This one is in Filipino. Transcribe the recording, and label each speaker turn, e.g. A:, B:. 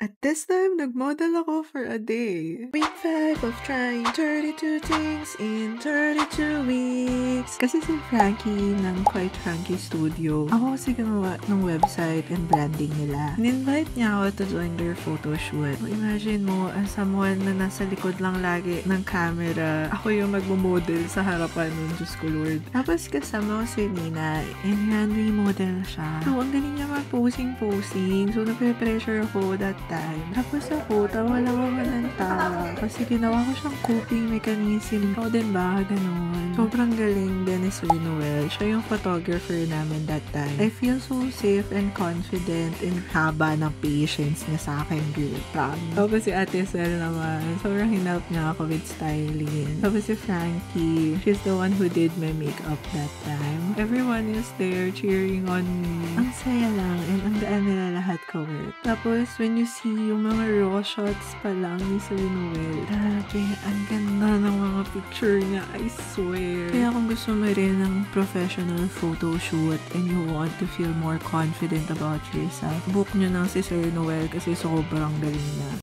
A: At this time, nag-model ako for a day. Week 5 of trying 32 things in 32 weeks. Kasi si Frankie ng Quite Frankie Studio, ako kasi gumawa ng website and branding nila. In-invite niya ako to join their photo shoot. Imagine mo, as someone na nasa likod lang lagi ng camera, ako yung magmo-model sa harapan nun, Diyos ko Lord. Tapos kasama ko si Nina, and runway model siya. So, ang galing niya mag-posing. So, nape-pressure ako that time. Tapos ako, tawa lang ako ng tawa. Kasi ginawa ko siyang coping mechanism. Ikaw din ba? Ganon. Sobrang galing din ni Sir Noel. Siya yung photographer namin that time. I feel so safe and confident in haba ng patience niya sa akin, girl. Tapos si Ate Sel naman, sobrang hinelp niya ako with styling. Tapos si Frankie, she's the one who did my makeup that time. Everyone is there cheering on me. Ang saya lang and ang gaan nila lahat kawit. Tapos when you see yung mga raw shots pa lang ni Sir Noel, grabe, ang ganda ng mga picture niya, I swear. Kaya kung gusto mo rin ng professional photo shoot and you want to feel more confident about yourself, book nyo na si Sir Noel kasi sobrang galing niya.